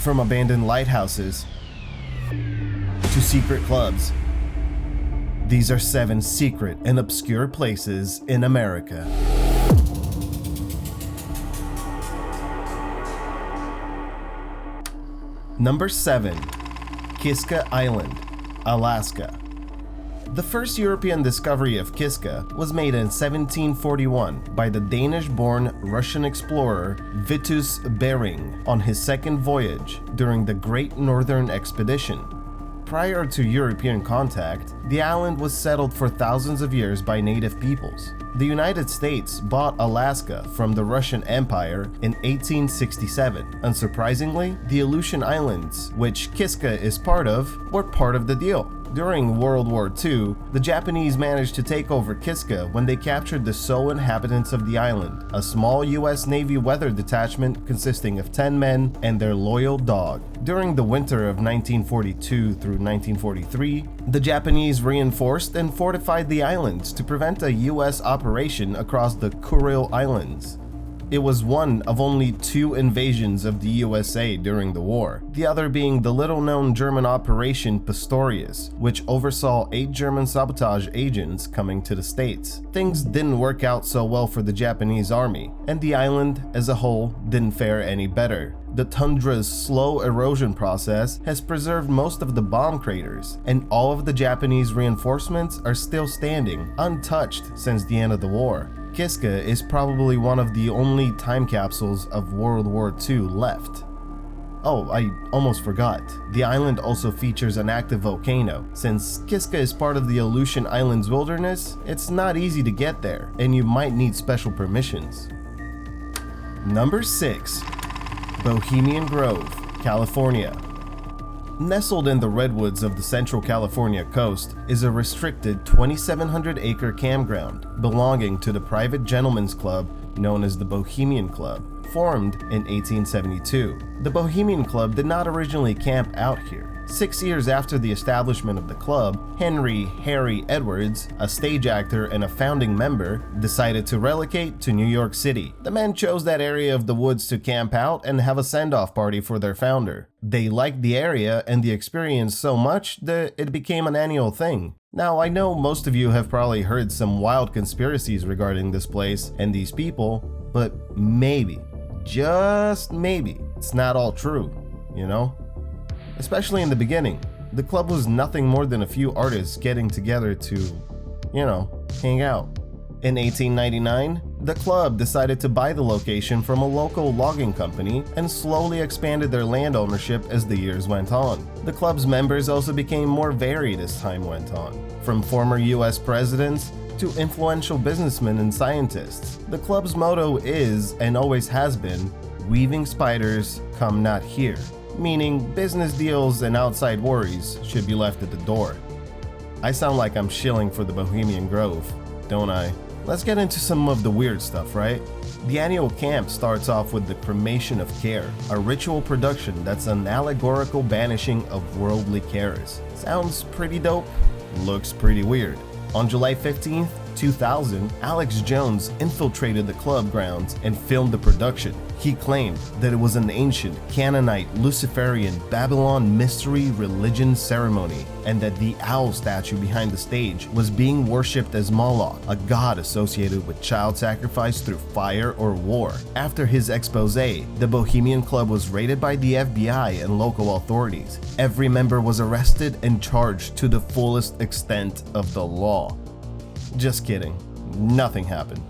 From abandoned lighthouses to secret clubs, these are 7 secret and obscure places in America. Number 7. Kiska Island, Alaska. The first European discovery of Kiska was made in 1741 by the Danish-born Russian explorer Vitus Bering on his second voyage during the Great Northern Expedition. Prior to European contact, the island was settled for thousands of years by native peoples. The United States bought Alaska from the Russian Empire in 1867. Unsurprisingly, the Aleutian Islands, which Kiska is part of, were part of the deal. During World War II, the Japanese managed to take over Kiska when they captured the sole inhabitants of the island, a small US Navy weather detachment consisting of 10 men and their loyal dog. During the winter of 1942 through 1943, the Japanese reinforced and fortified the islands to prevent a US operation across the Kuril Islands. It was one of only 2 invasions of the USA during the war, the other being the little-known German Operation Pistorius, which oversaw 8 German sabotage agents coming to the States. Things didn't work out so well for the Japanese army, and the island as a whole didn't fare any better. The tundra's slow erosion process has preserved most of the bomb craters, and all of the Japanese reinforcements are still standing, untouched since the end of the war. Kiska is probably one of the only time capsules of World War II left. Oh, I almost forgot. The island also features an active volcano. Since Kiska is part of the Aleutian Islands wilderness, it's not easy to get there, and you might need special permissions. Number 6. Bohemian Grove, California. Nestled in the redwoods of the Central California coast is a restricted 2,700-acre campground belonging to the private gentlemen's club known as the Bohemian Club, formed in 1872. The Bohemian Club did not originally camp out here. 6 years after the establishment of the club, Harry Edwards, a stage actor and a founding member, decided to relocate to New York City. The men chose that area of the woods to camp out and have a send-off party for their founder. They liked the area and the experience so much that it became an annual thing. Now, I know most of you have probably heard some wild conspiracies regarding this place and these people, but maybe, just maybe, it's not all true, you know? Especially in the beginning, the club was nothing more than a few artists getting together to, hang out. In 1899, the club decided to buy the location from a local logging company and slowly expanded their land ownership as the years went on. The club's members also became more varied as time went on, from former US presidents to influential businessmen and scientists. The club's motto is, and always has been, "Weaving spiders come not here," meaning business deals and outside worries should be left at the door. I sound like I'm shilling for the Bohemian Grove, don't I? Let's get into some of the weird stuff, right? The annual camp starts off with the cremation of care, a ritual production that's an allegorical banishing of worldly cares. Sounds pretty dope, looks pretty weird. On July 15th, 2000, Alex Jones infiltrated the club grounds and filmed the production. He claimed that it was an ancient, Canaanite, Luciferian, Babylon mystery religion ceremony, and that the owl statue behind the stage was being worshipped as Moloch, a god associated with child sacrifice through fire or war. After his expose, the Bohemian Club was raided by the FBI and local authorities. Every member was arrested and charged to the fullest extent of the law. Just kidding. Nothing happened.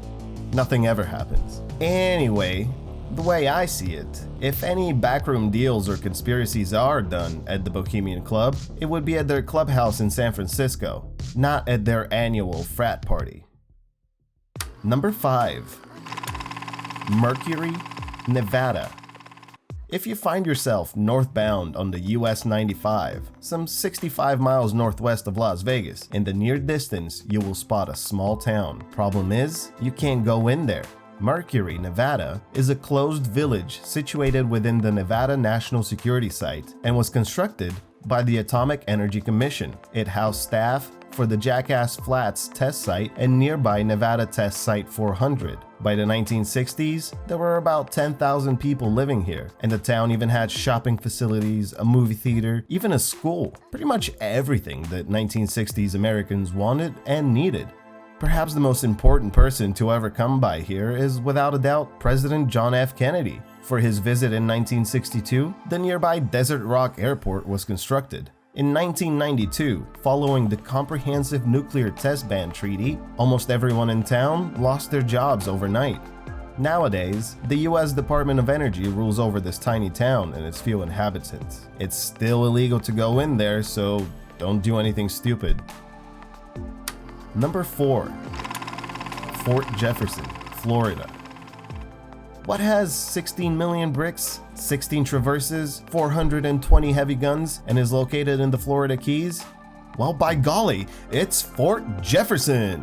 Nothing ever happens. Anyway, the way I see it, if any backroom deals or conspiracies are done at the Bohemian Club, it would be at their clubhouse in San Francisco, not at their annual frat party. Number 5. Mercury, Nevada. If you find yourself northbound on the US 95, some 65 miles northwest of Las Vegas, in the near distance you will spot a small town. Problem is, you can't go in there. Mercury, Nevada is a closed village situated within the Nevada National Security Site and was constructed by the Atomic Energy Commission. It housed staff for the Jackass Flats test site and nearby Nevada Test Site 400. By the 1960s, there were about 10,000 people living here, and the town even had shopping facilities, a movie theater, even a school. Pretty much everything that 1960s Americans wanted and needed. Perhaps the most important person to ever come by here is, without a doubt, President John F. Kennedy. For his visit in 1962, the nearby Desert Rock Airport was constructed. In 1992, following the Comprehensive Nuclear Test Ban Treaty, almost everyone in town lost their jobs overnight. Nowadays, the US Department of Energy rules over this tiny town and its few inhabitants. It's still illegal to go in there, so don't do anything stupid. Number 4. Fort Jefferson, Florida. What has 16 million bricks, 16 traverses, 420 heavy guns, and is located in the Florida Keys? Well, by golly, it's Fort Jefferson!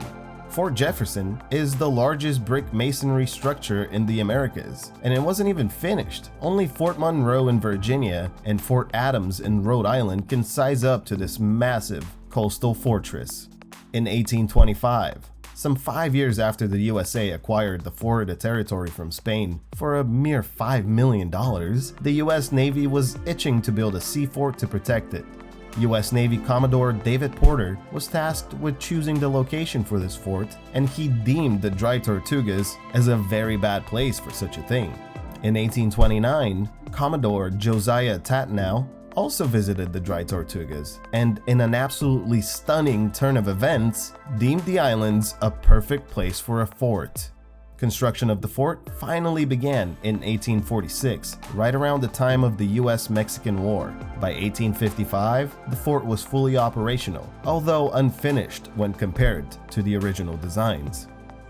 Fort Jefferson is the largest brick masonry structure in the Americas, and it wasn't even finished. Only Fort Monroe in Virginia and Fort Adams in Rhode Island can size up to this massive coastal fortress. In 1825, some 5 years after the USA acquired the Florida territory from Spain for a mere $5 million, the US Navy was itching to build a sea fort to protect it. US Navy Commodore David Porter was tasked with choosing the location for this fort, and he deemed the Dry Tortugas as a very bad place for such a thing. In 1829, Commodore Josiah Tatnall also visited the Dry Tortugas, and in an absolutely stunning turn of events, deemed the islands a perfect place for a fort. Construction of the fort finally began in 1846, right around the time of the US-Mexican War. By 1855, the fort was fully operational, although unfinished when compared to the original designs.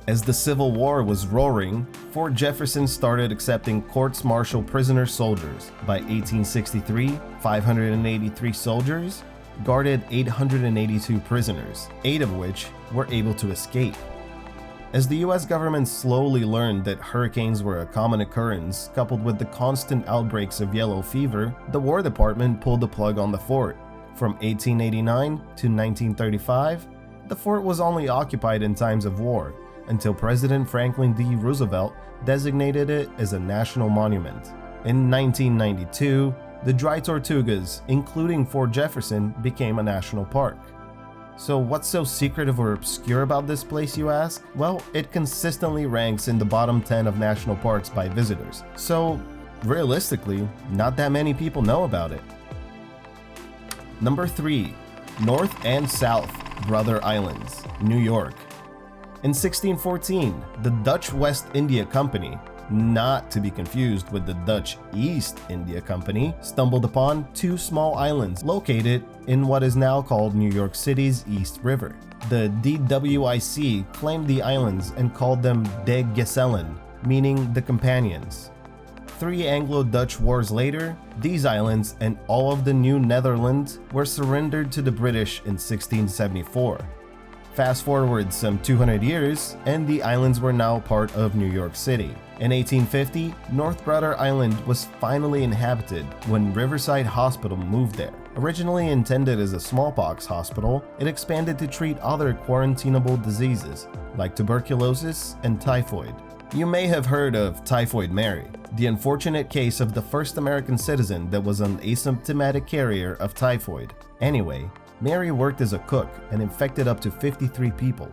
As the Civil War was roaring, Fort Jefferson started accepting courts-martial prisoner soldiers. By 1863, 583 soldiers guarded 882 prisoners, 8 of which were able to escape. As the US government slowly learned that hurricanes were a common occurrence, coupled with the constant outbreaks of yellow fever, the War Department pulled the plug on the fort. From 1889 to 1935, the fort was only occupied in times of war, until President Franklin D. Roosevelt designated it as a national monument. In 1992, the Dry Tortugas, including Fort Jefferson, became a national park. So what's so secretive or obscure about this place, you ask? Well, it consistently ranks in the bottom 10 of national parks by visitors, so realistically, not that many people know about it. Number 3. North and South Brother Islands, New York. In 1614, the Dutch West India Company, not to be confused with the Dutch East India Company, stumbled upon 2 small islands located in what is now called New York City's East River. The DWIC claimed the islands and called them De Gesellen, meaning the companions. 3 Anglo-Dutch wars later, these islands and all of the New Netherlands were surrendered to the British in 1674. Fast forward some 200 years, and the islands were now part of New York City. In 1850, North Brother Island was finally inhabited when Riverside Hospital moved there. Originally intended as a smallpox hospital, it expanded to treat other quarantinable diseases like tuberculosis and typhoid. You may have heard of Typhoid Mary, the unfortunate case of the first American citizen that was an asymptomatic carrier of typhoid. Anyway, Mary worked as a cook and infected up to 53 people.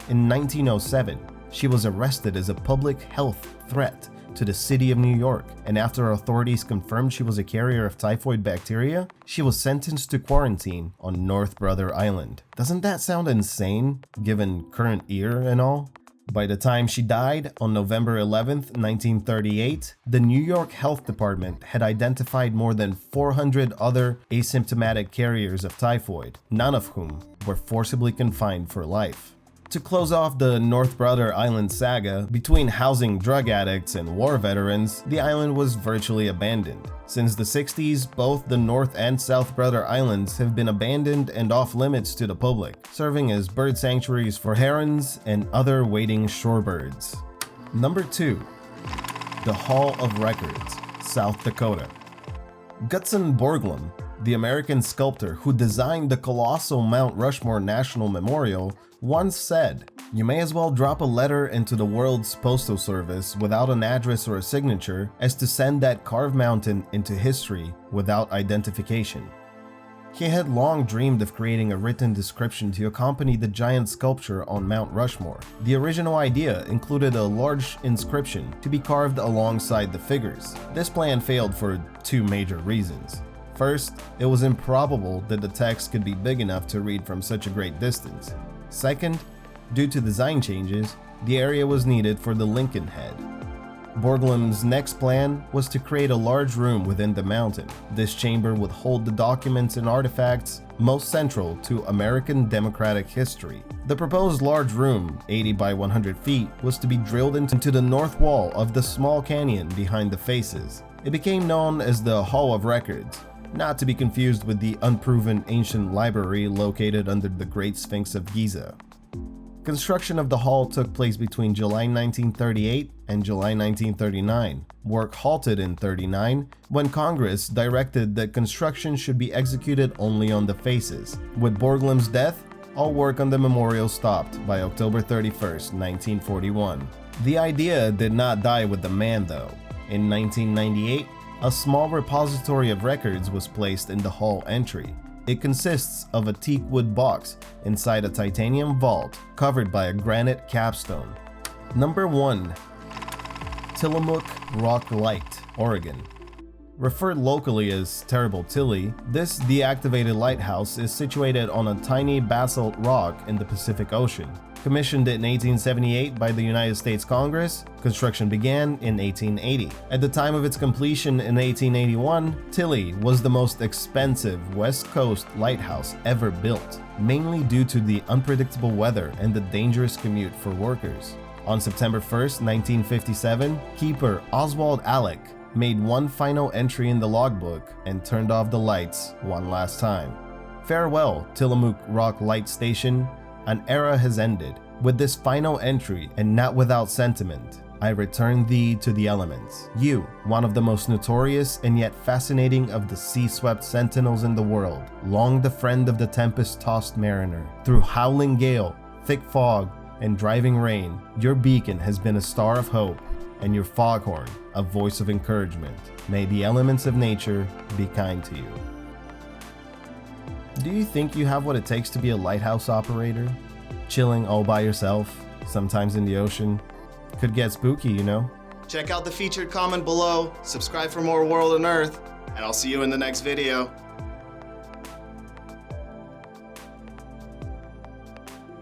In 1907, she was arrested as a public health threat to the city of New York, and after authorities confirmed she was a carrier of typhoid bacteria, she was sentenced to quarantine on North Brother Island. Doesn't that sound insane, given current era and all? By the time she died, on November 11th, 1938, the New York Health Department had identified more than 400 other asymptomatic carriers of typhoid, none of whom were forcibly confined for life. To close off the North Brother Island saga, between housing drug addicts and war veterans, the island was virtually abandoned. Since the 60s, both the North and South Brother Islands have been abandoned and off limits to the public, serving as bird sanctuaries for herons and other wading shorebirds. Number 2. The Hall of Records, South Dakota. Gutzon Borglum, the American sculptor who designed the colossal Mount Rushmore National Memorial, once said, "You may as well drop a letter into the world's postal service without an address or a signature as to send that carved mountain into history without identification." He had long dreamed of creating a written description to accompany the giant sculpture on Mount Rushmore. The original idea included a large inscription to be carved alongside the figures. This plan failed for two major reasons. First, it was improbable that the text could be big enough to read from such a great distance. Second, due to design changes, the area was needed for the Lincoln head. Borglum's next plan was to create a large room within the mountain. This chamber would hold the documents and artifacts most central to American democratic history. The proposed large room, 80 by 100 feet, was to be drilled into the north wall of the small canyon behind the faces. It became known as the Hall of Records, not to be confused with the unproven ancient library located under the Great Sphinx of Giza. Construction of the hall took place between July 1938 and July 1939. Work halted in 1939 when Congress directed that construction should be executed only on the faces. With Borglum's death, all work on the memorial stopped by October 31st, 1941. The idea did not die with the man though. In 1998, a small repository of records was placed in the hall entry. It consists of a teak wood box inside a titanium vault covered by a granite capstone. Number 1. Tillamook Rock Light, Oregon. Referred locally as Terrible Tilly, this deactivated lighthouse is situated on a tiny basalt rock in the Pacific Ocean. Commissioned in 1878 by the United States Congress, construction began in 1880. At the time of its completion in 1881, Tilly was the most expensive West Coast lighthouse ever built, mainly due to the unpredictable weather and the dangerous commute for workers. On September 1st, 1957, keeper Oswald Alec made one final entry in the logbook and turned off the lights one last time. Farewell, Tillamook Rock Light Station. An era has ended. With this final entry, and not without sentiment, I return thee to the elements. You, one of the most notorious and yet fascinating of the sea-swept sentinels in the world, long the friend of the tempest-tossed mariner. Through howling gale, thick fog, and driving rain, your beacon has been a star of hope, and your foghorn, a voice of encouragement. May the elements of nature be kind to you. Do you think you have what it takes to be a lighthouse operator? Chilling all by yourself, sometimes in the ocean? Could get spooky, you know? Check out the featured comment below, subscribe for more World and Earth, and I'll see you in the next video.